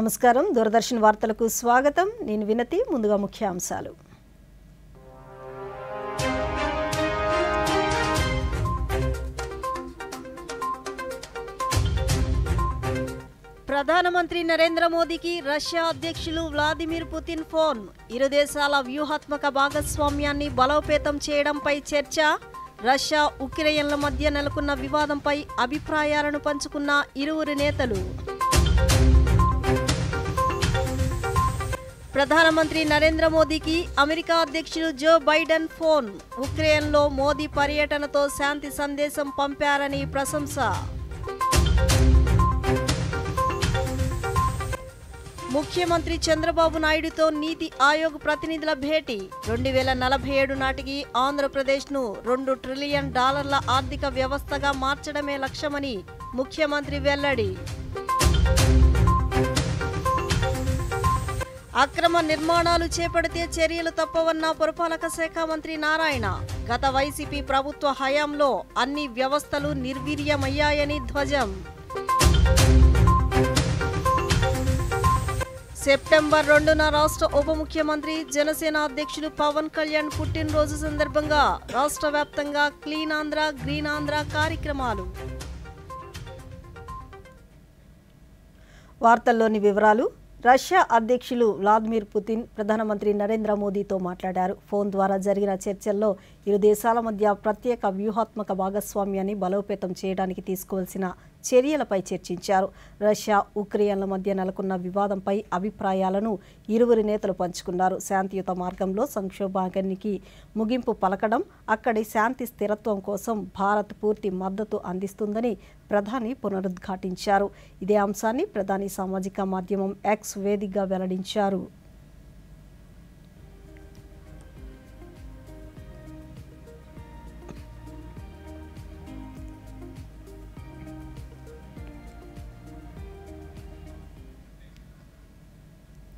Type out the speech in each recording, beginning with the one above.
నమస్కారం దూరదర్శన్ వార్తలకు స్వాగతం నేను వినతి ముందుగా ముఖ్యాంశాలు ప్రధానమంత్రి నరేంద్ర మోదీకి రష్యా అధ్యక్షులు వ్లాదిమిర్ పుతిన్ ఫోన్ ఇరు దేశాల వ్యూహాత్మక భాగస్వామ్యాన్ని బలోపేతం చేయడంపై చర్చ రష్యా ఉక్రెయిన్ల మధ్య నెలకొన్న వివాదంపై అభిప్రాయాలను పంచుకున్న ఇరువురు నేతలు ప్రధానమంత్రి నరేంద్ర మోదీకి అమెరికా అధ్యక్షులు జో బైడెన్ ఫోన్ ఉక్రెయిన్లో మోదీ పర్యటనతో శాంతి సందేశం పంపారని ప్రశంస ముఖ్యమంత్రి చంద్రబాబు నాయుడుతో నీతి ఆయోగ్ ప్రతినిధుల భేటీ 2047 నాటికి ఆంధ్రప్రదేశ్ను $2 ట్రిలియన్ ఆర్థిక వ్యవస్థగా మార్చడమే లక్ష్యమని ముఖ్యమంత్రి వెల్లడి అక్రమ నిర్మాణాలు చేపడితే చర్యలు తప్పవన్న పురపాలక శాఖ మంత్రి నారాయణ గత వైసీపీ ప్రభుత్వ హయాంలో అన్ని వ్యవస్థలు నిర్వీర్యమయ్యాయని ధ్వజం సెప్టెంబర్ 2న రాష్ట్ర ఉప ముఖ్యమంత్రి జనసేన అధ్యక్షులు పవన్ కళ్యాణ్ పుట్టినరోజు సందర్భంగా రాష్ట్ర వ్యాప్తంగా క్లీన్ ఆంధ్ర గ్రీన్ ఆంధ్ర కార్యక్రమాలు. వార్తల్లోని వివరాలు. రష్యా అధ్యక్షులు వ్లాదిమిర్ పుతిన్ ప్రధానమంత్రి నరేంద్ర మోదీతో మాట్లాడారు. ఫోన్ ద్వారా జరిగిన చర్చల్లో ఇరు దేశాల మధ్య ప్రత్యేక వ్యూహాత్మక భాగస్వామ్యాన్ని బలోపేతం చేయడానికి తీసుకోవాల్సిన చర్యలపై చర్చించారు. రష్యా ఉక్రెయిన్ల మధ్య నెలకొన్న వివాదంపై అభిప్రాయాలను ఇరువురు నేతలు పంచుకున్నారు. శాంతియుత మార్గంలో సంక్షోభానికి ముగింపు పలకడం, అక్కడి శాంతి స్థిరత్వం కోసం భారత్ పూర్తి మద్దతు అందిస్తుందని ప్రధాని పునరుద్ఘాటించారు. ఇదే అంశాన్ని ప్రధాని సామాజిక మాధ్యమం ఎక్స్ వేదికగా వెల్లడించారు.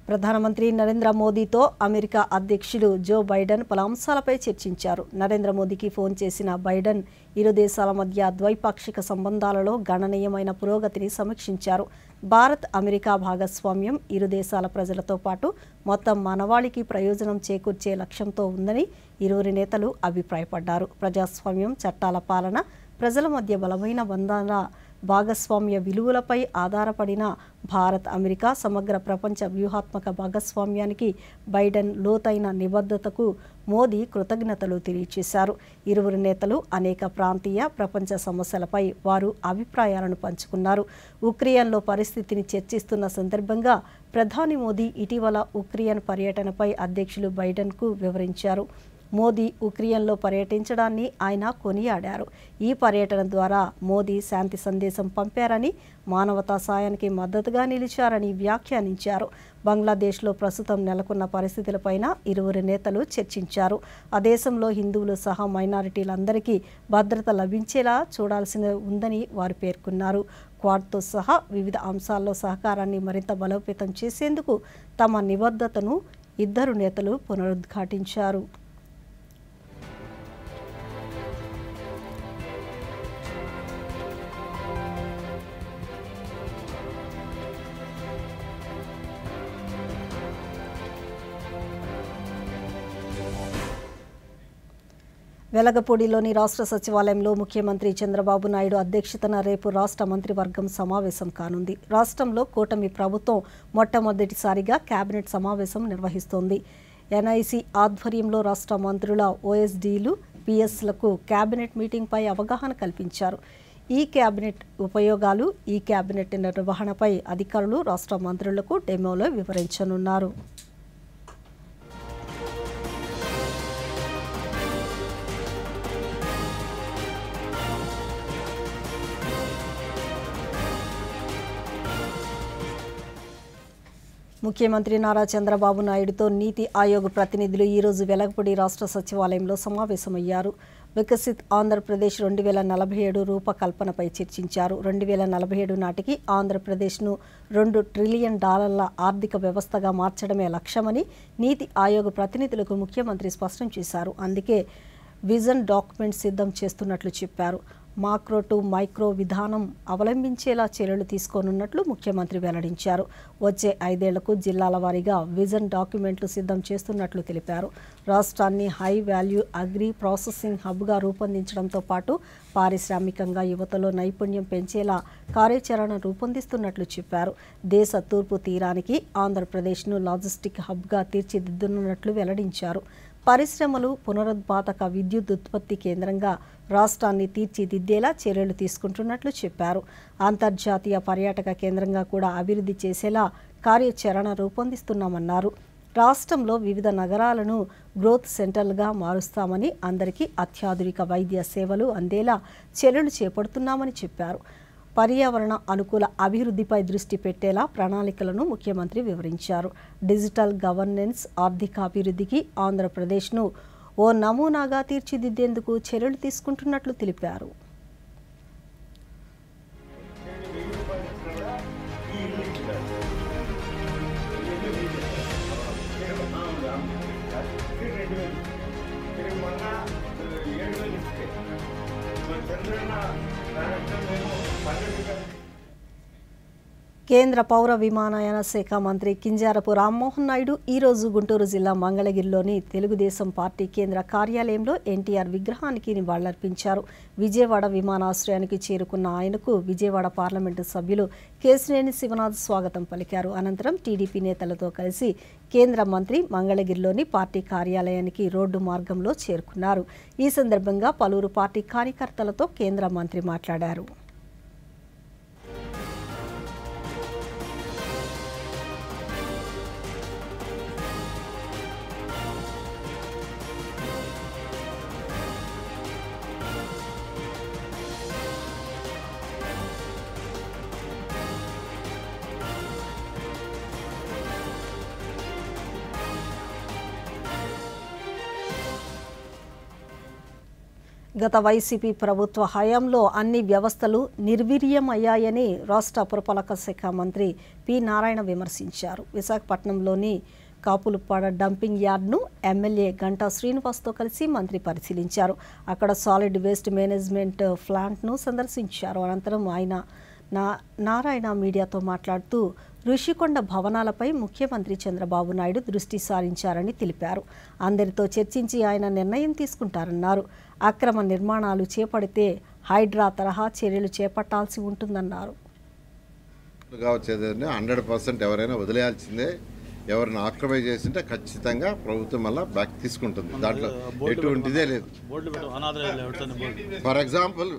ప్రధానమంత్రి నరేంద్ర మోదీతో అమెరికా అధ్యక్షులు జో బైడెన్ పలు అంశాలపై చర్చించారు. నరేంద్ర మోదీకి ఫోన్ చేసిన బైడెన్ ఇరు దేశాల మధ్య ద్వైపాక్షిక సంబంధాలలో గణనీయమైన పురోగతిని సమీక్షించారు. భారత్ అమెరికా భాగస్వామ్యం ఇరు దేశాల ప్రజలతో పాటు మొత్తం మానవాళికి ప్రయోజనం చేకూర్చే లక్ష్యంతో ఉందని ఇరువురి నేతలు అభిప్రాయపడ్డారు. ప్రజాస్వామ్యం, చట్టాల పాలన, ప్రజల మధ్య బలమైన బంధాల భాగస్వామ్య విలువలపై ఆధారపడిన భారత్ అమెరికా సమగ్ర ప్రపంచ వ్యూహాత్మక భాగస్వామ్యానికి బైడెన్ లోతైన నిబద్ధతకు మోదీ కృతజ్ఞతలు తెలియజేశారు. ఇరువురు నేతలు అనేక ప్రాంతీయ, ప్రపంచ సమస్యలపై వారు అభిప్రాయాలను పంచుకున్నారు. ఉక్రెయిన్లో పరిస్థితిని చర్చిస్తున్న సందర్భంగా ప్రధాని మోదీ ఇటీవల ఉక్రెయిన్ పర్యటనపై అధ్యక్షులు బైడెన్కు వివరించారు. మోదీ ఉక్రెయిన్లో పర్యటించడాన్ని ఆయన కొనియాడారు. ఈ పర్యటన ద్వారా మోదీ శాంతి సందేశం పంపారని, మానవతా సాయానికి మద్దతుగా నిలిచారని వ్యాఖ్యానించారు. బంగ్లాదేశ్లో ప్రస్తుతం నెలకొన్న పరిస్థితులపైన ఇరువురు నేతలు చర్చించారు. ఆ దేశంలో హిందువులు సహా మైనారిటీలందరికీ భద్రత లభించేలా చూడాల్సి ఉందని వారు పేర్కొన్నారు. క్వాడ్తో సహా వివిధ అంశాల్లో సహకారాన్ని మరింత బలోపేతం చేసేందుకు తమ నిబద్ధతను ఇద్దరు నేతలు పునరుద్ఘాటించారు. వెలగపూడిలోని రాష్ట్ర సచివాలయంలో ముఖ్యమంత్రి చంద్రబాబు నాయుడు అధ్యక్షతన రేపు రాష్ట్ర మంత్రివర్గం సమావేశం కానుంది. రాష్ట్రంలో కూటమి ప్రభుత్వం మొట్టమొదటిసారిగా కేబినెట్ సమావేశం నిర్వహిస్తోంది. ఎన్ఐసి ఆధ్వర్యంలో రాష్ట్ర మంత్రుల ఓఎస్డీలు, పిఎస్లకు కేబినెట్ మీటింగ్పై అవగాహన కల్పించారు. ఈ కేబినెట్ ఉపయోగాలు, ఈ కేబినెట్ నిర్వహణపై అధికారులు రాష్ట్ర మంత్రులకు డెమోలో వివరించనున్నారు. ముఖ్యమంత్రి నారా చంద్రబాబు నాయుడుతో నీతి ఆయోగ్ ప్రతినిధులు ఈరోజు వెలగపూడి రాష్ట్ర సచివాలయంలో సమావేశమయ్యారు. వికసిత్ ఆంధ్రప్రదేశ్ 2047 రూపకల్పనపై చర్చించారు. 2047 నాటికి ఆంధ్రప్రదేశ్ను $2 ట్రిలియన్ ఆర్థిక వ్యవస్థగా మార్చడమే లక్ష్యమని నీతి ఆయోగ్ ప్రతినిధులకు ముఖ్యమంత్రి స్పష్టం చేశారు. అందుకే విజన్ డాక్యుమెంట్ సిద్ధం చేస్తున్నట్లు చెప్పారు. మాక్రో టు మైక్రో విధానం అవలంబించేలా చర్యలు తీసుకోనున్నట్లు ముఖ్యమంత్రి వెల్లడించారు. వచ్చే 5 ఏళ్లకు జిల్లాల వారీగా విజన్ డాక్యుమెంట్లు సిద్ధం చేస్తున్నట్లు తెలిపారు. రాష్ట్రాన్ని హై వాల్యూ అగ్రి ప్రాసెసింగ్ హబ్గా రూపొందించడంతో పాటు పారిశ్రామికంగా యువతలో నైపుణ్యం పెంచేలా కార్యాచరణ రూపొందిస్తున్నట్లు చెప్పారు. దేశ తూర్పు తీరానికి ఆంధ్రప్రదేశ్ను లాజిస్టిక్ హబ్గా తీర్చిదిద్దుతున్నట్లు వెల్లడించారు. పరిశ్రమలు, పునరుత్పాదక విద్యుత్ ఉత్పత్తి కేంద్రంగా రాష్ట్రాన్ని తీర్చిదిద్దేలా చర్యలు తీసుకుంటున్నట్లు చెప్పారు. అంతర్జాతీయ పర్యాటక కేంద్రంగా కూడా అభివృద్ధి చేసేలా కార్యాచరణ రూపొందిస్తున్నామన్నారు. రాష్ట్రంలో వివిధ నగరాలను గ్రోత్ సెంటర్లుగా మారుస్తామని, అందరికీ అత్యాధునిక వైద్య సేవలు అందేలా చర్యలు చేపడుతున్నామని చెప్పారు. పర్యావరణ అనుకూల అభివృద్ధిపై దృష్టి పెట్టేలా ప్రణాళికలను ముఖ్యమంత్రి వివరించారు. డిజిటల్ గవర్నెన్స్, ఆర్థికాభివృద్ధికి ఆంధ్రప్రదేశ్ను ఓ నమూనాగా తీర్చిదిద్దేందుకు చర్యలు తీసుకుంటున్నట్లు తెలిపారు. కేంద్ర పౌర విమానయాన శాఖ మంత్రి కింజారపు రామ్మోహన్ నాయుడు ఈరోజు గుంటూరు జిల్లా మంగళగిరిలోని తెలుగుదేశం పార్టీ కేంద్ర కార్యాలయంలో ఎన్టీఆర్ విగ్రహానికి నివాళులర్పించారు. విజయవాడ విమానాశ్రయానికి చేరుకున్న ఆయనకు విజయవాడ పార్లమెంటు సభ్యులు కేశినేని శివనాథ్ స్వాగతం పలికారు. అనంతరం టీడీపీ నేతలతో కలిసి కేంద్ర మంత్రి మంగళగిరిలోని పార్టీ కార్యాలయానికి రోడ్డు మార్గంలో చేరుకున్నారు. ఈ సందర్భంగా పలువురు పార్టీ కార్యకర్తలతో కేంద్ర మంత్రి మాట్లాడారు. గత వైసీపీ ప్రభుత్వ హయాంలో అన్ని వ్యవస్థలు నిర్వీర్యమయ్యాయని రాష్ట్ర పురపాలక శాఖ మంత్రి పి నారాయణ విమర్శించారు. విశాఖపట్నంలోని కాపులుపాడ డంపింగ్ యార్డ్ను ఎమ్మెల్యే గంటా శ్రీనివాస్తో కలిసి మంత్రి పరిశీలించారు. అక్కడ సాలిడ్ వేస్ట్ మేనేజ్మెంట్ ప్లాంట్ను సందర్శించారు. అనంతరం ఆయన నారాయణ మీడియాతో మాట్లాడుతూ ఋషికొండ భవనాలపై ముఖ్యమంత్రి చంద్రబాబు నాయుడు దృష్టి సారించారని తెలిపారు. అందరితో చర్చించి ఆయన నిర్ణయం తీసుకుంటారన్నారు. అక్రమ నిర్మాణాలు చేపడితే హైడ్రా తరహా చర్యలు చేపట్టాల్సి ఉంటుందన్నారు. 100% ఎవరైనా వదిలేయాల్సిందే. ఎవరిని ఆక్రమణ చేసింటే ఖచ్చితంగా ప్రభుత్వం మళ్ళీ బ్యాక్ తీసుకుంటుంది. దాంట్లో ఎటువంటిదే లేదు. ఫర్ ఎగ్జాంపుల్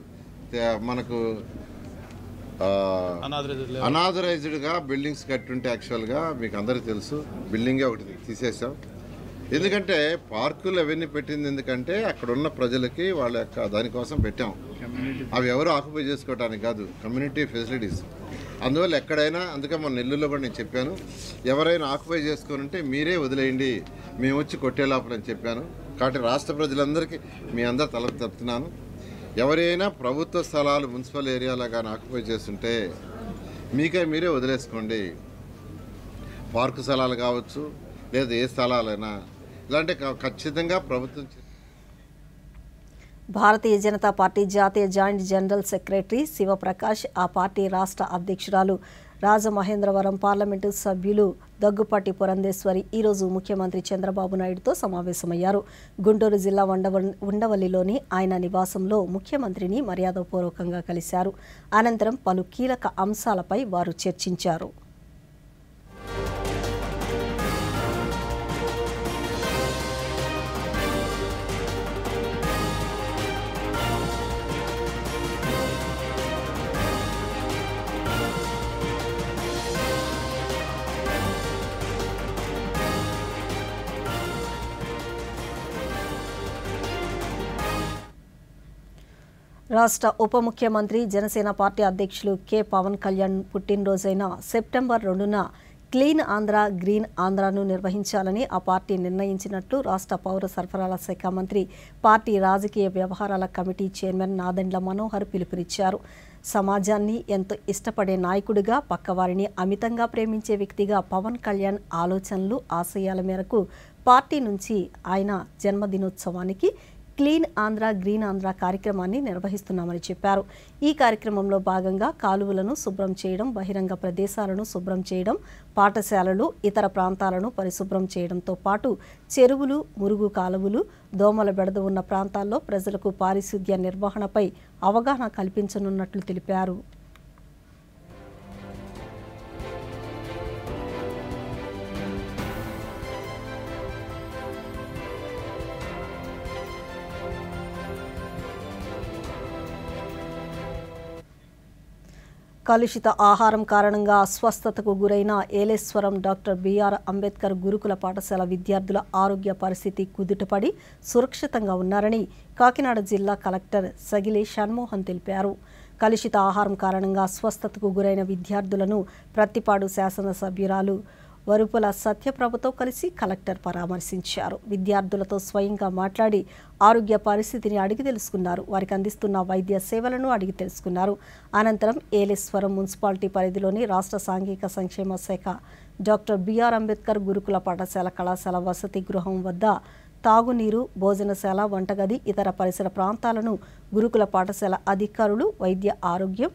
మనకు అనాథరైజ్డ్గా బిల్డింగ్స్ కట్టుంటే యాక్చువల్గా మీకు అందరికీ తెలుసు, బిల్డింగే ఒకటి తీసేసాం. ఎందుకంటే పార్కులు అవన్నీ పెట్టింది ఎందుకంటే అక్కడ ఉన్న ప్రజలకి వాళ్ళ యొక్క దానికోసం పెట్టాం. అవి ఎవరు ఆక్యుపై చేసుకోవడానికి కాదు, కమ్యూనిటీ ఫెసిలిటీస్. అందువల్ల ఎక్కడైనా, అందుకే మన నెల్లూరులో కూడా నేను చెప్పాను, ఎవరైనా ఆక్యుపై చేసుకుని మీరే వదిలేయండి, మేము వచ్చి కొట్టే లోపలని చెప్పాను. కాబట్టి రాష్ట్ర ప్రజలందరికీ మీ అందరు తల తప్పుతున్నాను. ఎవరైనా ప్రభుత్వ స్థలాలు మున్సిపల్ ఏరియాలో కానీ ఆక్యుపై చేస్తుంటే మీరే వదిలేసుకోండి. పార్కు స్థలాలు కావచ్చు, లేదా ఏ స్థలాలైనా ఇలాంటి ఖచ్చితంగా ప్రభుత్వం. భారతీయ జనతా పార్టీ జాతీయ జాయింట్ జనరల్ సెక్రటరీ శివప్రకాష్, ఆ పార్టీ రాష్ట్ర అధ్యక్షురాలు రాజమహేంద్రవరం పార్లమెంటు సభ్యులు దగ్గుపాటి పురంధేశ్వరి ఈరోజు ముఖ్యమంత్రి చంద్రబాబు నాయుడుతో సమావేశమయ్యారు. గుంటూరు జిల్లా ఉండవల్లిలోని ఆయన నివాసంలో ముఖ్యమంత్రిని మర్యాదపూర్వకంగా కలిశారు. అనంతరం పలు కీలక అంశాలపై వారు చర్చించారు. రాష్ట్ర ఉప ముఖ్యమంత్రి జనసేన పార్టీ అధ్యక్షులు కె పవన్ కళ్యాణ్ పుట్టినరోజైన సెప్టెంబర్ 2న క్లీన్ ఆంధ్ర, గ్రీన్ ఆంధ్రాను నిర్వహించాలని ఆ పార్టీ నిర్ణయించినట్లు రాష్ట్ర పౌర సరఫరాల శాఖ మంత్రి, పార్టీ రాజకీయ వ్యవహారాల కమిటీ చైర్మన్ నాదెండ్ల మనోహర్ పిలుపునిచ్చారు. సమాజాన్ని ఎంతో ఇష్టపడే నాయకుడిగా, పక్కవారిని అమితంగా ప్రేమించే వ్యక్తిగా పవన్ కళ్యాణ్ ఆలోచనలు, ఆశయాల మేరకు పార్టీ నుంచి ఆయన జన్మదినోత్సవానికి క్లీన్ ఆంధ్ర గ్రీన్ ఆంధ్ర కార్యక్రమాన్ని నిర్వహిస్తున్నామని చెప్పారు. ఈ కార్యక్రమంలో భాగంగా కాలువలను శుభ్రం చేయడం, బహిరంగ ప్రదేశాలను శుభ్రం చేయడం, పాఠశాలలు, ఇతర ప్రాంతాలను పరిశుభ్రం చేయడంతో పాటు చెరువులు, మురుగు కాలువలు, దోమల బెడద ఉన్న ప్రాంతాల్లో ప్రజలకు పారిశుద్ధ్య నిర్వహణపై అవగాహన కల్పించనున్నట్లు తెలిపారు. కలుషిత ఆహారం కారణంగా అస్వస్థతకు గురైన ఏలేశ్వరం డాక్టర్ బిఆర్ అంబేద్కర్ గురుకుల పాఠశాల విద్యార్థుల ఆరోగ్య పరిస్థితి కుదుటపడి సురక్షితంగా ఉన్నారని కాకినాడ జిల్లా కలెక్టర్ సగిలి షణ్మోహన్ తెలిపారు. కలుషిత ఆహారం కారణంగా అస్వస్థతకు గురైన విద్యార్థులను ప్రత్తిపాడు శాసనసభ్యురాలు వరుపుల సత్యప్రభతో కలిసి కలెక్టర్ పరామర్శించారు. విద్యార్థులతో స్వయంగా మాట్లాడి ఆరోగ్య పరిస్థితిని అడిగి తెలుసుకున్నారు. వారికి అందిస్తున్న వైద్య సేవలను అడిగి తెలుసుకున్నారు. అనంతరం ఏలేశ్వరం మున్సిపాలిటీ పరిధిలోని రాష్ట్ర సాంఘిక సంక్షేమ శాఖ డాక్టర్ బిఆర్ అంబేద్కర్ గురుకుల పాఠశాల కళాశాల వసతి గృహం వద్ద తాగునీరు, భోజనశాల, వంటగది, ఇతర పరిసర ప్రాంతాలను గురుకుల పాఠశాల అధికారులు, వైద్య ఆరోగ్యం,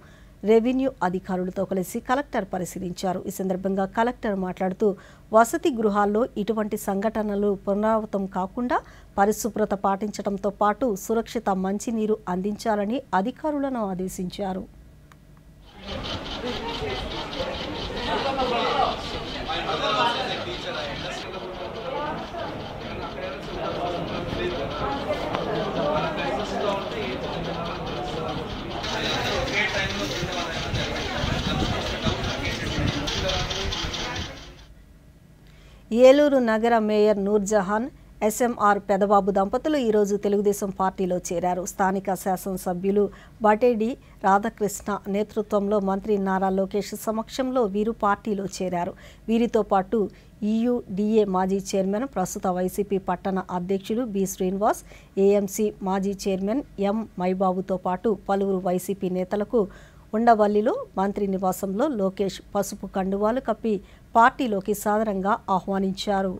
రెవెన్యూ అధికారులతో కలిసి కలెక్టర్ పరిశీలించారు. ఈ సందర్భంగా కలెక్టర్ మాట్లాడుతూ వసతి గృహాల్లో ఇటువంటి సంఘటనలు పునరావృతం కాకుండా పరిశుభ్రత పాటించడంతో పాటు సురక్షిత మంచినీరు అందించాలని అధికారులను ఆదేశించారు. ఏలూరు నగర మేయర్ నూర్జహాన్, ఎస్ఎంఆర్ పెదబాబు దంపతులు ఈరోజు తెలుగుదేశం పార్టీలో చేరారు. స్థానిక శాసనసభ్యులు బటేడి రాధాకృష్ణ నేతృత్వంలో మంత్రి నారా లోకేష్ సమక్షంలో వీరు పార్టీలో చేరారు. వీరితో పాటు ఈయుడిఏ మాజీ చైర్మన్, ప్రస్తుత వైసీపీ పట్టణ అధ్యక్షులు బి శ్రీనివాస్, ఏఎంసీ మాజీ చైర్మన్ ఎం మైబాబుతో పాటు పలువురు వైసీపీ నేతలకు ఉండవల్లిలో మంత్రి నివాసంలో లోకేష్ పసుపు కండువాలు కప్పి పార్టీలోకి సాదరంగా ఆహ్వానించారు.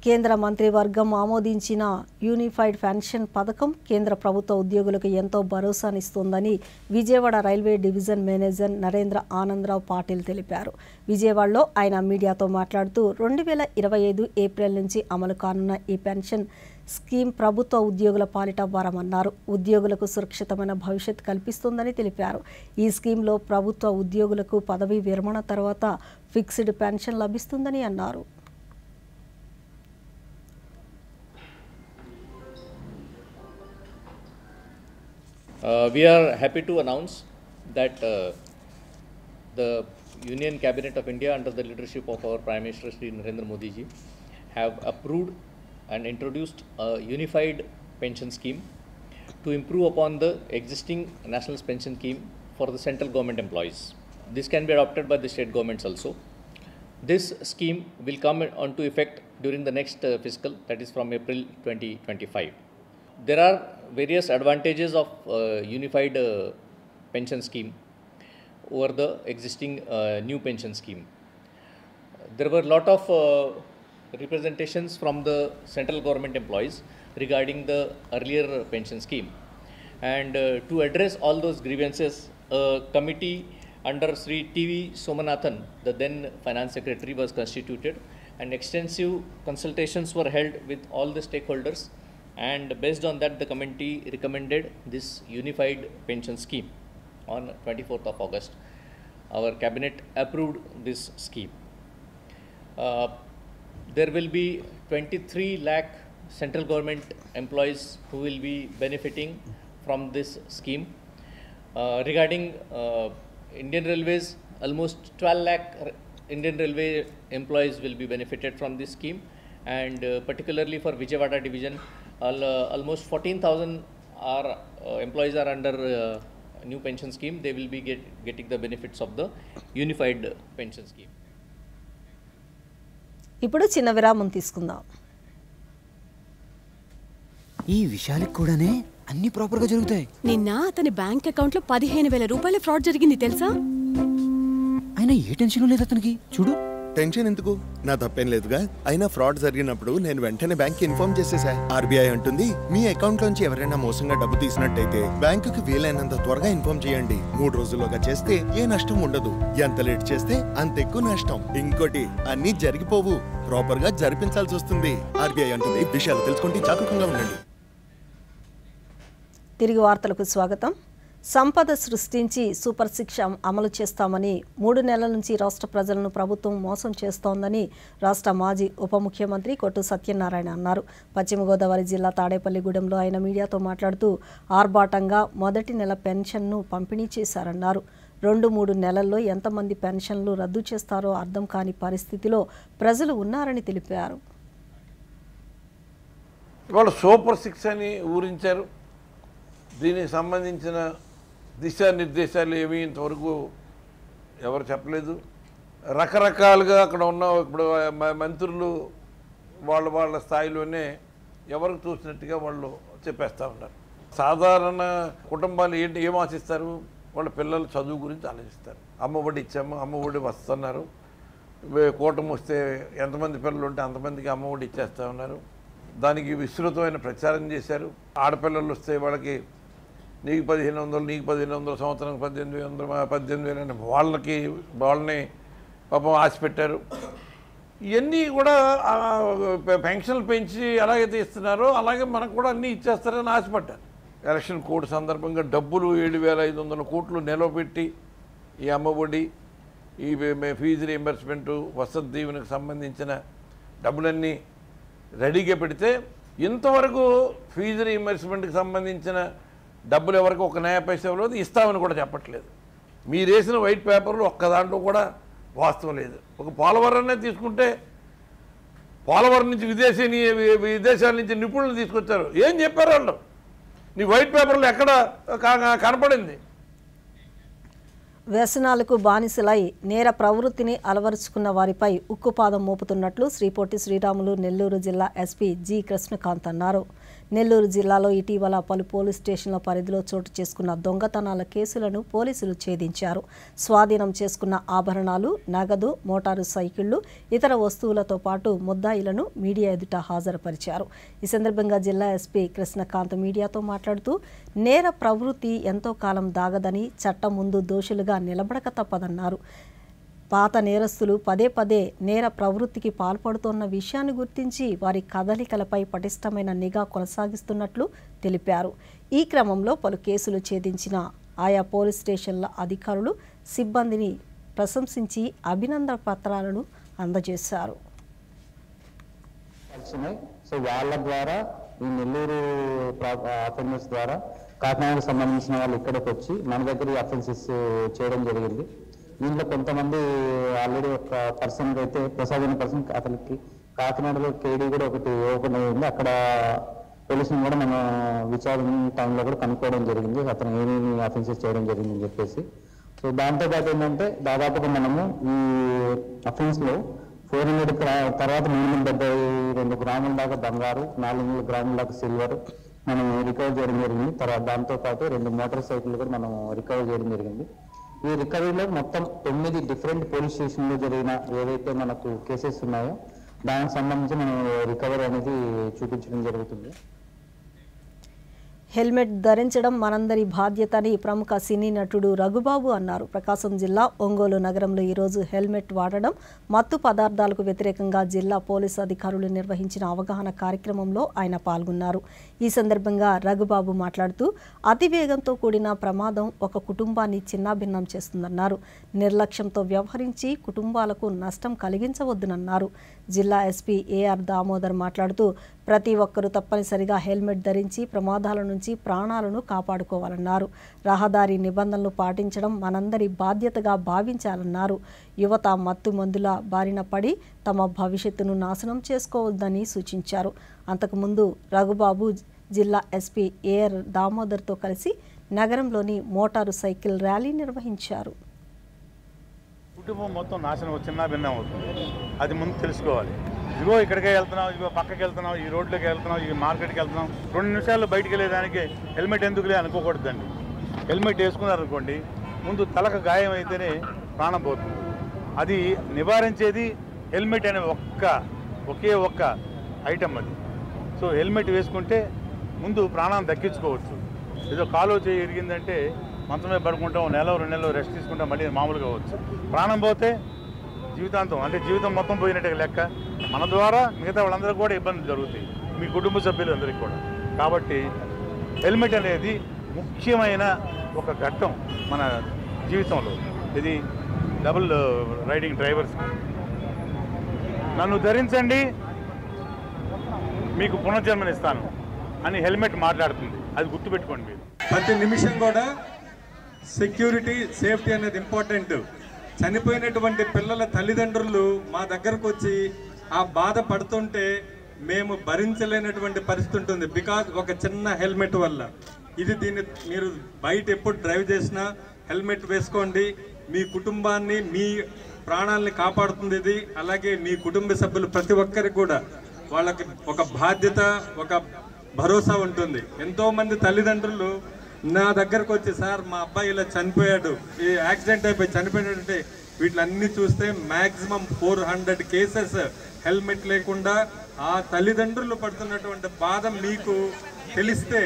కేంద్ర మంత్రివర్గం ఆమోదించిన యూనిఫైడ్ పెన్షన్ పథకం కేంద్ర ప్రభుత్వ ఉద్యోగులకు ఎంతో భరోసానిస్తోందని Vijayawada railway division manager Narendra Anandarao Patil తెలిపారు. విజయవాడలో ఆయన మీడియాతో మాట్లాడుతూ 2025 ఏప్రిల్ నుంచి అమలు కానున్న ఈ పెన్షన్ స్కీమ్ ప్రభుత్వ ఉద్యోగుల పాలిట వరమన్నారు. ఉద్యోగులకు సురక్షితమైన భవిష్యత్తు కల్పిస్తుందని తెలిపారు. ఈ స్కీమ్లో ప్రభుత్వ ఉద్యోగులకు పదవీ విరమణ తర్వాత ఫిక్స్డ్ పెన్షన్ లభిస్తుందని అన్నారు. We are happy to announce that the Union Cabinet of India under the leadership of our Prime Minister Shri Narendra Modi ji have approved and introduced a unified pension scheme to improve upon the existing national pension scheme for the central government employees. This can be adopted by the state governments also. This scheme will come onto effect during the next fiscal, that is from April 2025. There are various advantages of unified pension scheme over the existing new pension scheme. There were a lot of representations from the central government employees regarding the earlier pension scheme, and to address all those grievances, a committee under Sri TV Somanathan, the then finance secretary, was constituted, and extensive consultations were held with all the stakeholders. And based on that, the committee recommended this unified pension scheme on 24th of August. Our cabinet approved this scheme. There will be 23 lakh central government employees who will be benefiting from this scheme. Regarding Indian Railways, almost 12 lakh Indian Railway employees will be benefited from this scheme, and particularly for Vijayawada division, almost 14,000 employees are under new pension scheme. They will be getting the benefits of the unified pension scheme. ఇప్పుడు చిన్న విరామం తీసుకుందాం. ఈ విషయాలకు కూడానే అన్ని proper గా జరుగుతాయి. నిన్న అతని బ్యాంక్ అకౌంట్ లో 15,000 రూపాయల ఫ్రాడ్ జరిగింది తెలుసా? ఆయన ఏ టెన్షన్ లేదు అతనికి. చూడు టెన్షన్ ఎందుకు? నా తప్పేం లేదుగా. అయినా ఫ్రాడ్ జరిగినప్పుడు నేను వెంటనే బ్యాంక్ ఇన్ఫార్మ్ చేసేసా. ఆర్బీఐ అంటుంది, మీ అకౌంట్ లోంచి ఎవరైనా మోసంగా డబ్బు తీసినట్టయితే బ్యాంకుకి వీలైనంత త్వరగా ఇన్ఫార్మ్ చేయండి. 3 రోజుల్లోగా చేస్తే ఏ నష్టం ఉండదు. ఎంత లేట్ చేస్తే అంత ఎక్కువ నష్టం. ఇంకోటి, అన్ని జరిగిపోవు, ప్రాపర్ గా జరిపించాల్సి వస్తుంది. ఆర్బీఐ అంటుంది, విషయాలు తెలుసుకుంటే జాగరూకంగా ఉండండి. తిరిగి వార్తలకు స్వాగతం. సంపద సృష్టించి సూపర్ శిక్ష అమలు చేస్తామని 3 నెలల నుంచి రాష్ట్ర ప్రజలను ప్రభుత్వం మోసం చేస్తోందని రాష్ట్ర మాజీ ఉప ముఖ్యమంత్రి కొట్టు సత్యనారాయణ అన్నారు. పశ్చిమ గోదావరి జిల్లా తాడేపల్లిగూడెంలో ఆయన మీడియాతో మాట్లాడుతూ ఆర్భాటంగా మొదటి నెల పెన్షన్ను పంపిణీ చేశారన్నారు. 2-3 నెలల్లో ఎంతమంది పెన్షన్లు రద్దు చేస్తారో అర్థం కాని పరిస్థితిలో ప్రజలు ఉన్నారని తెలిపారు. ఇవాళ సూపర్ సిక్స్ అని ఊరించారు. దీనికి సంబంధించిన దిశానిర్దేశాలు ఏమీ ఇంతవరకు ఎవరు చెప్పలేదు. రకరకాలుగా అక్కడ ఉన్న ఇప్పుడు మంత్రులు వాళ్ళ స్థాయిలోనే ఎవరికి చూసినట్టుగా వాళ్ళు చెప్పేస్తూ ఉన్నారు. సాధారణ కుటుంబాలు ఏం ఆశిస్తారు? వాళ్ళ పిల్లల చదువు గురించి ఆలోచిస్తారు. అమ్మఒడి ఇచ్చాము, అమ్మఒడి వస్తున్నారు. కూటమి వస్తే ఎంతమంది పిల్లలు ఉంటే అంతమందికి అమ్మఒడి ఇచ్చేస్తూ ఉన్నారు. దానికి విస్తృతమైన ప్రచారం చేశారు. ఆడపిల్లలు వస్తే వాళ్ళకి నీకు 1500, నీకు 1500, సంవత్సరానికి 18,000 అని వాళ్ళని పాపం ఆశ పెట్టారు. ఇవన్నీ కూడా పెన్షన్లు పెంచి ఎలాగైతే ఇస్తున్నారో అలాగే మనకు కూడా అన్నీ ఇచ్చేస్తారని ఆశపడ్డారు. ఎలక్షన్ కోడ్ సందర్భంగా డబ్బులు 7,500 కోట్లు నిలవబెట్టి ఈ అమ్మఒడి, ఈ ఫీజు రీయింబర్స్మెంటు, వసతి దీవెనకు సంబంధించిన డబ్బులన్నీ రెడీగా పెడితే ఇంతవరకు ఫీజు రీయింబర్స్మెంట్కి సంబంధించిన డబ్బులు ఎవరికి ఒక నయా పైసా ఇవ్వలేదు, ఇస్తామని కూడా చెప్పట్లేదు. మీరు వేసిన వైట్ పేపర్లు ఒక్క దాంట్లో కూడా వాస్తవం లేదు. ఒక పోలవరాన్నే తీసుకుంటే పోలవరం నుంచి విదేశాల నుంచి నిపుణులు తీసుకొచ్చారు. ఏం చెప్పారు వాళ్ళు? నీ వైట్ పేపర్లు ఎక్కడ కనపడింది? వ్యసనాలకు బానిసలై నేర ప్రవృత్తిని అలవరుచుకున్న వారిపై ఉక్కుపాదం మోపుతున్నట్లు శ్రీ పొట్టి శ్రీరాములు నెల్లూరు జిల్లా ఎస్పీ జి కృష్ణకాంత్ అన్నారు. నెల్లూరు జిల్లాలో ఇటీవల పలు పోలీస్ స్టేషన్ల పరిధిలో చోటు చేసుకున్న దొంగతనాల కేసులను పోలీసులు ఛేదించారు. స్వాధీనం చేసుకున్న ఆభరణాలు, నగదు, మోటారు సైకిళ్లు, ఇతర వస్తువులతో పాటు ముద్దాయిలను మీడియా ఎదుట హాజరుపరిచారు. ఈ సందర్భంగా జిల్లా ఎస్పీ కృష్ణకాంత్ మీడియాతో మాట్లాడుతూ నేర ప్రవృత్తి ఎంతో కాలం దాగదని, చట్టం ముందు దోషులుగా నిలబడక తప్పదన్నారు. పాత నేరస్తులు పదే నేర ప్రవృత్తికి పాల్పడుతున్న విషయాన్ని గుర్తించి వారి కదలికలపై పటిష్టమైన నిఘా కొనసాగిస్తున్నట్లు తెలిపారు. ఈ క్రమంలో పలు కేసులు ఛేదించిన ఆయా పోలీస్ స్టేషన్ల అధికారులు, సిబ్బందిని ప్రశంసించి అభినందన పత్రాలను అందజేశారు. సో వాళ్ళ ద్వారా ఈ నెల్లూరు అఫెన్సెస్ ద్వారా కాకినాడకు సంబంధించిన వాళ్ళు ఇక్కడికి వచ్చి మన దగ్గర ఈ అఫెన్సెస్ చేయడం జరిగింది. దీంట్లో కొంతమంది ఆల్రెడీ ఒక పర్సన్ అయితే ప్రసాద్ అనే పర్సన్, అతనికి కాకినాడలో కేడీ కూడా ఒకటి ఓపెన్ అయ్యింది. అక్కడ పోలీసులు కూడా మన విచారణ టైంలో కూడా కనుక్కోవడం జరిగింది అతను ఏమేమి అఫెన్సెస్ చేయడం జరిగిందని చెప్పేసి. సో దాంతోపాటు ఏంటంటే దాదాపుగా మనము ఈ అఫెన్స్లో 400 తర్వాత 372 గ్రాముల దాకా బంగారు, 400 గ్రాముల దాకా సిల్వర్ మనం రికవర్ చేయడం జరిగింది. తర్వాత దాంతోపాటు 2 మోటార్ సైకిల్ కూడా మనం రికవర్ చేయడం జరిగింది. ఈ రికవరీలో మొత్తం 9 డిఫరెంట్ పోలీస్ స్టేషన్లో జరిగిన ఏవైతే మనకు కేసెస్ ఉన్నాయో దానికి సంబంధించి మనం రికవరీ అనేది చూపించడం జరుగుతుంది. హెల్మెట్ ధరించడం మనందరి బాధ్యత అని ప్రముఖ సినీ నటుడు రఘుబాబు అన్నారు. ప్రకాశం జిల్లా ఒంగోలు నగరంలో ఈరోజు హెల్మెట్ వాడడం, మత్తు పదార్థాలకు వ్యతిరేకంగా జిల్లా పోలీసు అధికారులు నిర్వహించిన అవగాహన కార్యక్రమంలో ఆయన పాల్గొన్నారు. ఈ సందర్భంగా రఘుబాబు మాట్లాడుతూ అతివేగంతో కూడిన ప్రమాదం ఒక కుటుంబాన్ని చిన్నాభిన్నం చేస్తుందన్నారు. నిర్లక్ష్యంతో వ్యవహరించి కుటుంబాలకు నష్టం కలిగించవద్దునన్నారు. జిల్లా ఎస్పీ ఏఆర్ దామోదర్ మాట్లాడుతూ ప్రతి ఒక్కరూ తప్పనిసరిగా హెల్మెట్ ధరించి ప్రమాదాల నుంచి ప్రాణాలను కాపాడుకోవాలన్నారు. రహదారి నిబంధనలు పాటించడం మనందరి బాధ్యతగా భావించాలన్నారు. యువత మత్తు మందుల బారిన పడి తమ భవిష్యత్తును నాశనం చేసుకోవద్దని సూచించారు. అంతకుముందు రఘుబాబు జిల్లా ఎస్పీ ఏఆర్ దామోదర్తో కలిసి నగరంలోని మోటారు సైకిల్ ర్యాలీ నిర్వహించారు. కుటుంబం మొత్తం నాశనం చిన్న భిన్నం అవుతుంది, అది ముందు తెలుసుకోవాలి. ఇదిగో ఇక్కడికే వెళ్తున్నాం, ఇదిగో పక్కకి వెళ్తున్నాం, ఈ రోడ్లోకి వెళ్తున్నాం, ఈ మార్కెట్కి వెళ్తున్నాం, 2 నిమిషాల్లో బయటికి వెళ్ళేదానికి హెల్మెట్ ఎందుకులే అనుకోకూడదండి. హెల్మెట్ వేసుకున్నారనుకోండి, ముందు తలకు గాయం అయితేనే ప్రాణం పోతుంది. అది నివారించేది హెల్మెట్ అనే ఒకే ఒక్క ఐటమ్ అది. సో హెల్మెట్ వేసుకుంటే ముందు ప్రాణాన్ని దక్కించుకోవచ్చు. ఏదో కాలో చేయి ఇరిగిందంటే మంచమే పడుకుంటాం, నెల 2 నెలలు రెస్ట్ తీసుకుంటాం, మళ్ళీ మామూలుగా అవ్వచ్చు. ప్రాణం పోతే జీవితాంతం, అంటే జీవితం మొత్తం పోయినట్టే లెక్క. మన ద్వారా మిగతా వాళ్ళందరికీ కూడా ఇబ్బందులు జరుగుతాయి, మీ కుటుంబ సభ్యులందరికీ కూడా. కాబట్టి హెల్మెట్ అనేది ముఖ్యమైన ఒక ఘట్టం మన జీవితంలో. ఇది డబుల్ రైడింగ్ డ్రైవర్స్. నన్ను ధరించండి, మీకు పునర్జన్మనిస్తాను అని హెల్మెట్ మాట్లాడుతుంది. అది గుర్తుపెట్టుకోండి మీరు. ప్రతి నిమిషం కూడా సెక్యూరిటీ, సేఫ్టీ అనేది ఇంపార్టెంట్. చనిపోయినటువంటి పిల్లల తల్లిదండ్రులు మా దగ్గరకు వచ్చి ఆ బాధ పడుతుంటే మేము భరించలేనటువంటి పరిస్థితి ఉంటుంది. బికాజ్ ఒక చిన్న హెల్మెట్ వల్ల. దీన్ని మీరు బయట ఎప్పుడు డ్రైవ్ చేసినా హెల్మెట్ వేసుకోండి. మీ కుటుంబాన్ని, మీ ప్రాణాలని కాపాడుతుంది ఇది. అలాగే మీ కుటుంబ సభ్యులు ప్రతి ఒక్కరికి కూడా వాళ్ళకి ఒక బాధ్యత, ఒక భరోసా ఉంటుంది. ఎంతోమంది తల్లిదండ్రులు నా దగ్గరకు వచ్చి, సార్ మా అబ్బాయి ఇలా చనిపోయాడు, ఈ యాక్సిడెంట్ అయిపోయి చనిపోయినట్టే, వీటిలన్నీ చూస్తే మ్యాక్సిమం 400 కేసెస్ హెల్మెట్ లేకుండా. ఆ తల్లిదండ్రులు పడుతున్నటువంటి బాధ మీకు తెలిస్తే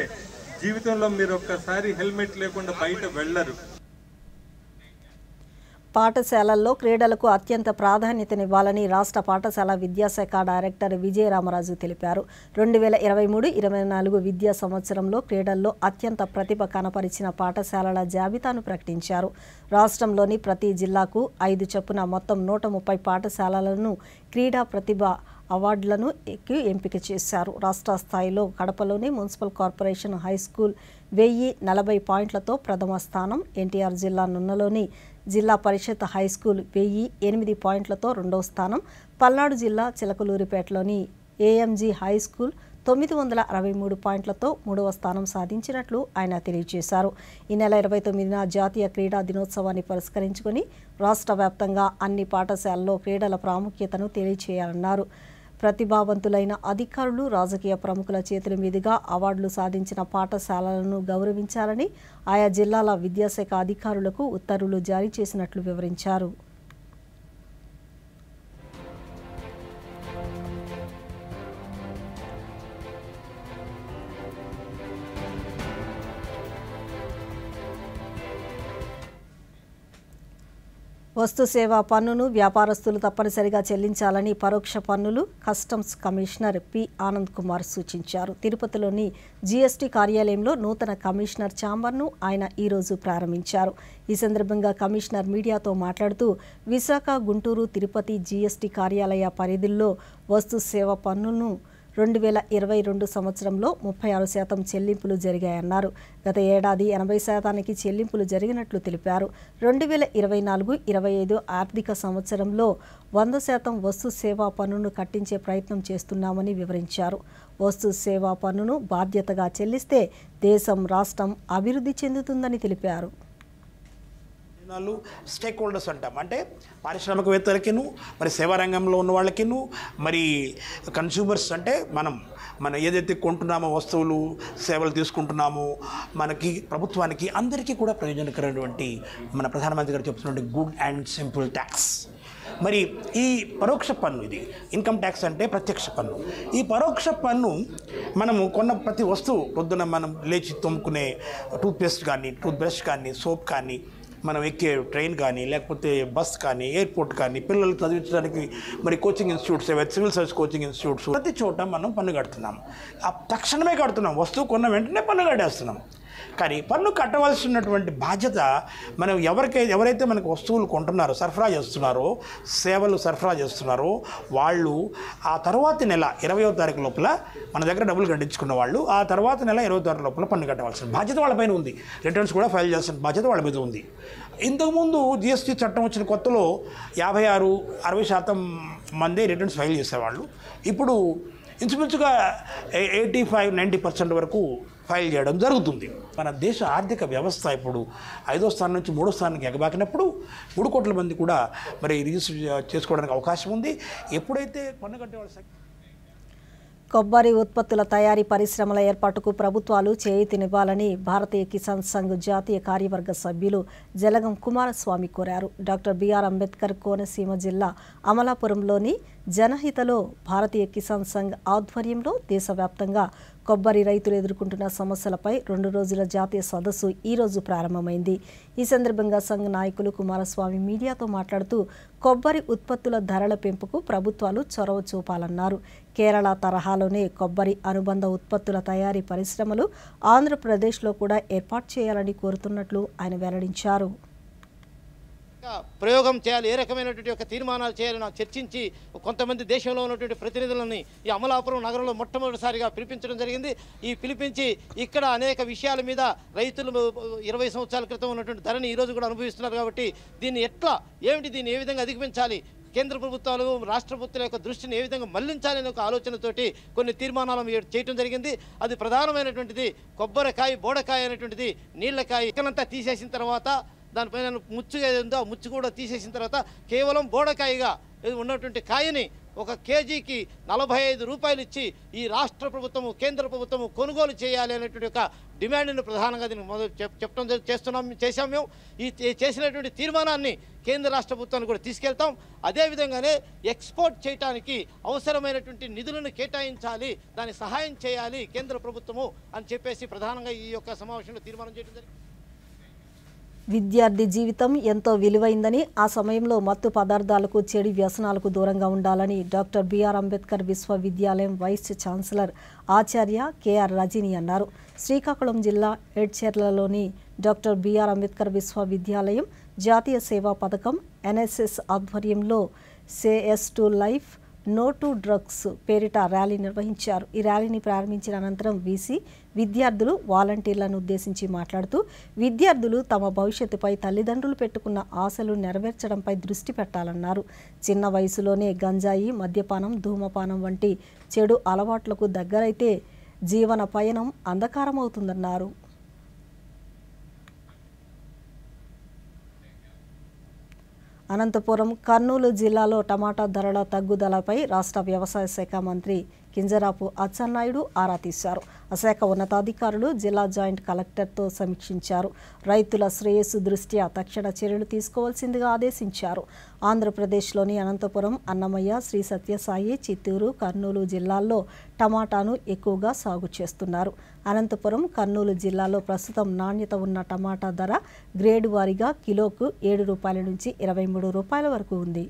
జీవితంలో మీరు ఒక్కసారి హెల్మెట్ లేకుండా బయట వెళ్ళరు. పాఠశాలల్లో క్రీడలకు అత్యంత ప్రాధాన్యతనివ్వాలని రాష్ట్ర పాఠశాల విద్యాశాఖ డైరెక్టర్ విజయరామరాజు తెలిపారు. 2023-24 విద్యా సంవత్సరంలో క్రీడల్లో అత్యంత ప్రతిభ కనపరిచిన పాఠశాలల జాబితాను ప్రకటించారు. రాష్ట్రంలోని ప్రతి జిల్లాకు 5 చొప్పున మొత్తం 130 పాఠశాలలను క్రీడా ప్రతిభ అవార్డులను ఎంపిక చేశారు. రాష్ట్ర స్థాయిలో కడపలోని మున్సిపల్ కార్పొరేషన్ హై స్కూల్ 1040 పాయింట్లతో ప్రథమ స్థానం, ఎన్టీఆర్ జిల్లా నున్నలోని జిల్లా పరిషత్ హై స్కూల్ 1008 పాయింట్లతో రెండవ స్థానం, పల్నాడు జిల్లా చిలకలూరిపేటలోని ఏఎంజీ హై స్కూల్ 963 పాయింట్లతో మూడవ స్థానం సాధించినట్లు ఆయన తెలియజేశారు. ఈ నెల 29న జాతీయ క్రీడా దినోత్సవాన్ని పురస్కరించుకొని రాష్ట్ర వ్యాప్తంగా అన్ని పాఠశాలల్లో క్రీడల ప్రాముఖ్యతను తెలియజేయాలన్నారు. ప్రతిభావంతులైన అధికారులు, రాజకీయ ప్రముఖుల చేతుల మీదుగా అవార్డులు సాధించిన పాఠశాలలను గౌరవించాలని ఆయా జిల్లాల విద్యాశాఖ అధికారులకు ఉత్తర్వులు జారీ చేసినట్లు వివరించారు. వస్తు సేవా పన్నును వ్యాపారస్తులు తప్పనిసరిగా చెల్లించాలని పరోక్ష పన్నులు, customs commissioner P Anand Kumar సూచించారు. తిరుపతిలోని జీఎస్టీ కార్యాలయంలో నూతన కమిషనర్ ఛాంబర్ను ఆయన ఈరోజు ప్రారంభించారు. ఈ సందర్భంగా కమిషనర్ మీడియాతో మాట్లాడుతూ విశాఖ, గుంటూరు, తిరుపతి జీఎస్టీ కార్యాలయ పరిధిలో వస్తు సేవా పన్నును 2022 సంవత్సరంలో 36% చెల్లింపులు జరిగాయన్నారు. గత ఏడాది 80% చెల్లింపులు జరిగినట్లు తెలిపారు. 2024-25 ఆర్థిక సంవత్సరంలో 100% వస్తు సేవా పన్నును కట్టించే ప్రయత్నం చేస్తున్నామని వివరించారు. వస్తు సేవా పన్నును బాధ్యతగా చెల్లిస్తే దేశం, రాష్ట్రం అభివృద్ధి చెందుతుందని తెలిపారు. స్టేక్ హోల్డర్స్ అంటాం, అంటే పారిశ్రామికవేత్తలకిను, మరి సేవా రంగంలో ఉన్న వాళ్ళకిను, మరి కన్స్యూమర్స్ అంటే మనం ఏదైతే కొంటున్నామో వస్తువులు, సేవలు తీసుకుంటున్నామో మనకి, ప్రభుత్వానికి, అందరికీ కూడా ప్రయోజనకరమైనటువంటి మన ప్రధానమంత్రి గారు చెప్తున్నటువంటి గుడ్ అండ్ సింపుల్ ట్యాక్స్. మరి ఈ పరోక్ష పన్ను, ఇది ఇన్కమ్ ట్యాక్స్ అంటే ప్రత్యక్ష పన్ను. ఈ పరోక్ష పన్ను మనము కొన్న ప్రతి వస్తువు, పొద్దున మనం లేచి తోముకునే టూత్పేస్ట్ కానీ, టూత్ బ్రష్ కానీ, సోప్ కానీ, మనం ఎక్కే ట్రైన్ కానీ, లేకపోతే బస్ కానీ, ఎయిర్పోర్ట్ కానీ, పిల్లలు చదివించడానికి మరి coaching institutes, civil service coaching institutes, ప్రతి చోట మనం పన్ను కడుతున్నాం. తక్షణమే కడుతున్నాం, వస్తువు కొన్న వెంటనే పన్ను కట్టేస్తున్నాం. కానీ పన్ను కట్టవలసినటువంటి బాధ్యత మనం ఎవరైతే మనకు వస్తువులు కొంటున్నారో, సరఫరా చేస్తున్నారో, సేవలు సరఫరా చేస్తున్నారో వాళ్ళు ఆ తర్వాతి నెల 20వ తారీఖు లోపల మన దగ్గర డబ్బులు కట్టించుకున్న వాళ్ళు ఆ తర్వాత నెల 20వ తారీఖు లోపల పన్ను కట్టవలసిన బాధ్యత వాళ్ళపైన ఉంది. రిటర్న్స్ కూడా ఫైల్ చేయాల్సిన బాధ్యత వాళ్ళ మీద ఉంది. ఇంతకుముందు జిఎస్టీ చట్టం వచ్చిన కొత్తలో 56-60% మంది రిటర్న్స్ ఫైల్ చేసేవాళ్ళు. ఇప్పుడు ఇంచుమించుగా 85-90% వరకు ఫైల్ చేయడం జరుగుతుంది. మన దేశ ఆర్థిక వ్యవస్థ ఇప్పుడు 5వ స్థానం నుంచి 3వ స్థానానికి ఎగబాకినప్పుడు 3 కోట్ల మంది కూడా మరి రిజిస్టర్ చేసుకోవడానికి అవకాశం ఉంది. ఎప్పుడైతే పన్ను కట్టేవాళ్ళు కొబ్బరి ఉత్పత్తుల తయారీ పరిశ్రమల ఏర్పాటుకు ప్రభుత్వాలు చేయూతనివ్వాలని భారతీయ కిసాన్ సంఘ్ జాతీయ కార్యవర్గ సభ్యులు జలగం కుమారస్వామి కోరారు. డాక్టర్ బిఆర్ అంబేద్కర్ కోనసీమ జిల్లా అమలాపురంలోని జనహితలో భారతీయ కిసాన్ సంఘ్ ఆధ్వర్యంలో దేశవ్యాప్తంగా కొబ్బరి రైతులు ఎదుర్కొంటున్న సమస్యలపై 2 రోజుల జాతీయ సదస్సు ఈ రోజు ప్రారంభమైంది. ఈ సందర్భంగా సంఘ్ నాయకులు కుమారస్వామి మీడియాతో మాట్లాడుతూ కొబ్బరి ఉత్పత్తుల ధరల పెంపుకు ప్రభుత్వాలు చొరవ చూపాలన్నారు. కేరళ తరహాలోనే కొబ్బరి అనుబంధ ఉత్పత్తుల తయారీ పరిశ్రమలు ఆంధ్రప్రదేశ్లో కూడా ఏర్పాటు చేయాలని కోరుతున్నట్లు ఆయన వెల్లడించారు. ప్రయోగం చేయాలి, ఏ రకమైనటువంటి ఒక తీర్మానాలు చేయాలని చర్చించి కొంతమంది దేశంలో ఉన్నటువంటి ప్రతినిధులని ఈ అమలాపురం నగరంలో మొట్టమొదటిసారిగా పిలిపించడం జరిగింది. ఈ పిలిపించి ఇక్కడ అనేక విషయాల మీద రైతులు 20 సంవత్సరాల క్రితం ఉన్నటువంటి ధరని ఈరోజు కూడా అనుభవిస్తున్నారు. కాబట్టి దీన్ని దీన్ని ఏ విధంగా అధిగమించాలి, కేంద్ర ప్రభుత్వాలు రాష్ట్ర ప్రభుత్వాల యొక్క దృష్టిని ఏ విధంగా మళ్లించాలనే ఒక ఆలోచనతోటి కొన్ని తీర్మానాలు చేయడం జరిగింది. అది ప్రధానమైనటువంటిది కొబ్బరికాయ, బోడకాయ అనేటువంటిది నీళ్లకాయ ఇక్కడంతా తీసేసిన తర్వాత దానిపైన ముచ్చు ఏదో ముచ్చు కూడా తీసేసిన తర్వాత కేవలం బోడకాయగా ఉన్నటువంటి కాయని 1 కేజీకి 45 రూపాయలు ఇచ్చి ఈ రాష్ట్ర ప్రభుత్వము, కేంద్ర ప్రభుత్వము కొనుగోలు చేయాలి అనేటువంటి ఒక డిమాండ్ని ప్రధానంగా దీన్ని చేశాం మేము. ఈ చేసినటువంటి తీర్మానాన్ని కేంద్ర రాష్ట్ర ప్రభుత్వాన్ని కూడా తీసుకెళ్తాం. అదేవిధంగానే ఎక్స్పోర్ట్ చేయడానికి అవసరమైనటువంటి నిధులను కేటాయించాలి, దాన్ని సహాయం చేయాలి కేంద్ర ప్రభుత్వము అని చెప్పేసి ప్రధానంగా ఈ యొక్క సమావేశంలో తీర్మానం చేయడం జరిగింది. విద్యార్థి జీవితం ఎంతో విలువైందని, ఆ సమయంలో మత్తు పదార్థాలకు, చెడు వ్యసనాలకు దూరంగా ఉండాలని డాక్టర్ బిఆర్ అంబేద్కర్ విశ్వవిద్యాలయం వైస్ ఛాన్సలర్ ఆచార్య కెఆర్ రజని అన్నారు. శ్రీకాకుళం జిల్లా ఎడ్చెర్లలోని డాక్టర్ బిఆర్ అంబేద్కర్ విశ్వవిద్యాలయం జాతీయ సేవా పథకం ఎన్ఎస్ఎస్ ఆధ్వర్యంలో say yes to life, no to drugs పేరిట ర్యాలీ నిర్వహించారు. ఈ ర్యాలీని ప్రారంభించిన అనంతరం వీసీ విద్యార్థులు, వాలంటీర్లను ఉద్దేశించి మాట్లాడుతూ విద్యార్థులు తమ భవిష్యత్తుపై తల్లిదండ్రులు పెట్టుకున్న ఆశలు నెరవేర్చడంపై దృష్టి పెట్టాలన్నారు. చిన్న వయసులోనే గంజాయి, మద్యపానం, ధూమపానం వంటి చెడు అలవాట్లకు దగ్గరైతే జీవన పయనం అంధకారమవుతుందన్నారు. అనంతపురం, కర్నూలు జిల్లాలో టమాటా ధరల తగ్గుదలపై రాష్ట్ర వ్యవసాయ శాఖ మంత్రి కింజరాపు అచ్చెన్నాయుడు ఆరా తీశారు. ఆ శాఖ ఉన్నతాధికారులు జిల్లా జాయింట్ కలెక్టర్తో సమీక్షించారు. రైతుల శ్రేయస్సు దృష్ట్యా తక్షణ చర్యలు తీసుకోవాల్సిందిగా ఆదేశించారు. ఆంధ్రప్రదేశ్లోని అనంతపురం, అన్నమయ్య, శ్రీ సత్యసాయి, చిత్తూరు, కర్నూలు జిల్లాల్లో టమాటాను ఎక్కువగా సాగు చేస్తున్నారు. అనంతపురం, కర్నూలు జిల్లాలో ప్రస్తుతం నాణ్యత ఉన్న టమాటా ధర గ్రేడ్ వారీగా కిలోకు 7 రూపాయల నుంచి 23 రూపాయల వరకు ఉంది.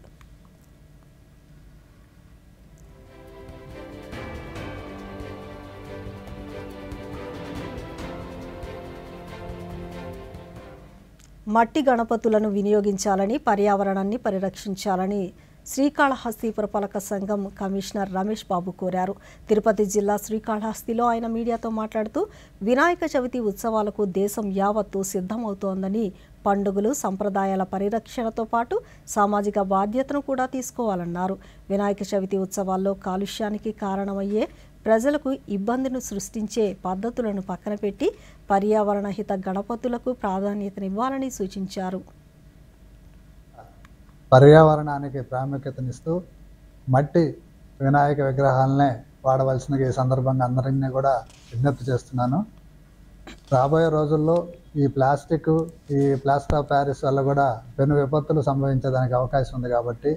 మట్టి గణపతులను వినియోగించాలని, పర్యావరణాన్ని పరిరక్షించాలని శ్రీకాళహస్తి పురపాలక సంఘం కమిషనర్ రమేష్ బాబు కోరారు. తిరుపతి జిల్లా శ్రీకాళహస్తిలో ఆయన మీడియాతో మాట్లాడుతూ వినాయక చవితి ఉత్సవాలకు దేశం యావత్తు సిద్ధమవుతోందని, పండుగలు, సంప్రదాయాల పరిరక్షణతో పాటు సామాజిక బాధ్యతను కూడా తీసుకోవాలన్నారు. వినాయక చవితి ఉత్సవాల్లో కాలుష్యానికి కారణమయ్యే, ప్రజలకు ఇబ్బందిని సృష్టించే పద్ధతులను పక్కన పెట్టి పర్యావరణ హిత గణపతులకు ప్రాధాన్యతనివ్వాలని సూచించారు. పర్యావరణానికి ప్రాముఖ్యతనిస్తూ మట్టి వినాయక విగ్రహాలనే వాడవలసిందిగా ఈ సందర్భంగా అందరినీ కూడా విజ్ఞప్తి చేస్తున్నాను. రాబోయే రోజుల్లో ఈ ప్లాస్టర్ ఆఫ్ ప్యారిస్ వల్ల కూడా పెను విపత్తులు సంభవించేదానికి అవకాశం ఉంది. కాబట్టి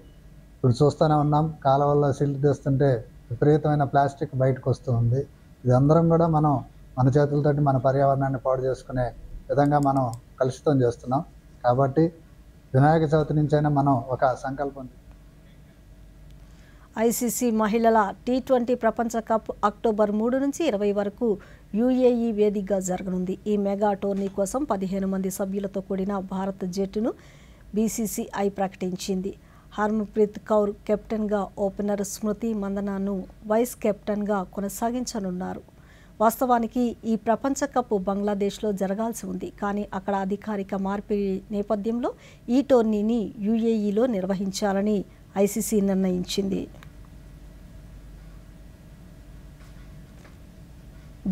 ఇప్పుడు చూస్తూనే ఉన్నాం, కాలువల్లో సిల్ట్ తెస్తుంటే విపరీతమైన ప్లాస్టిక్ బయటకు వస్తూ ఉంది. ఇది అందరం కూడా మనం మన చేతులతోటి మన పర్యావరణాన్ని పాడు చేసుకునే విధంగా మనం కలుషితం చేస్తున్నాం. కాబట్టి వినాయక చవితి నుంచైనా మనం ఒక సంకల్పం. ఐసీసీ మహిళల T20 ప్రపంచ కప్ అక్టోబర్ 3 నుంచి 20 వరకు యూఏఈ వేదికగా జరగనుంది. ఈ మెగా టోర్నీ కోసం 15 మంది సభ్యులతో కూడిన భారత జట్టును బీసీసీఐ ప్రకటించింది. హర్మన్ప్రీత్ కౌర్ కెప్టెన్గా, ఓపెనర్ స్మృతి మందనాను వైస్ కెప్టెన్గా కొనసాగించనున్నారు. వాస్తవానికి ఈ ప్రపంచ కప్ బంగ్లాదేశ్లో జరగాల్సి ఉంది. కానీ అక్కడ అధికారిక మార్పిడి నేపథ్యంలో ఈ టోర్నీని యూఏఈలో నిర్వహించాలని ఐసీసీ నిర్ణయించింది.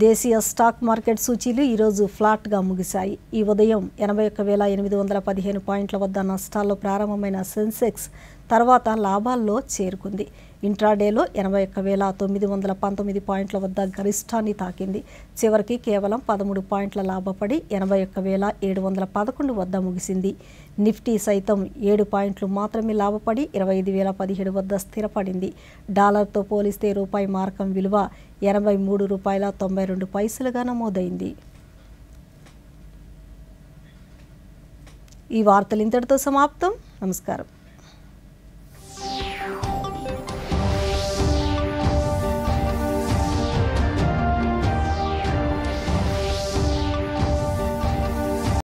దేశీయ స్టాక్ మార్కెట్ సూచీలు ఈరోజు ఫ్లాట్గా ముగిశాయి. ఈ ఉదయం 81,815 పాయింట్ల వద్ద నష్టాల్లో ప్రారంభమైన సెన్సెక్స్ తర్వాత లాభాల్లో చేరుకుంది. ఇంట్రాడేలో 81,919 పాయింట్ల వద్ద గరిష్టాన్ని తాకింది. చివరికి కేవలం 13 పాయింట్ల లాభపడి 81,711 వద్ద ముగిసింది. నిఫ్టీ సైతం 7 పాయింట్లు మాత్రమే లాభపడి 25,017 వద్ద స్థిరపడింది. డాలర్తో పోలిస్తే రూపాయి మారకం విలువ ₹83.92గా నమోదైంది. ఈ వార్తలు ఇంతటితో సమాప్తం. నమస్కారం.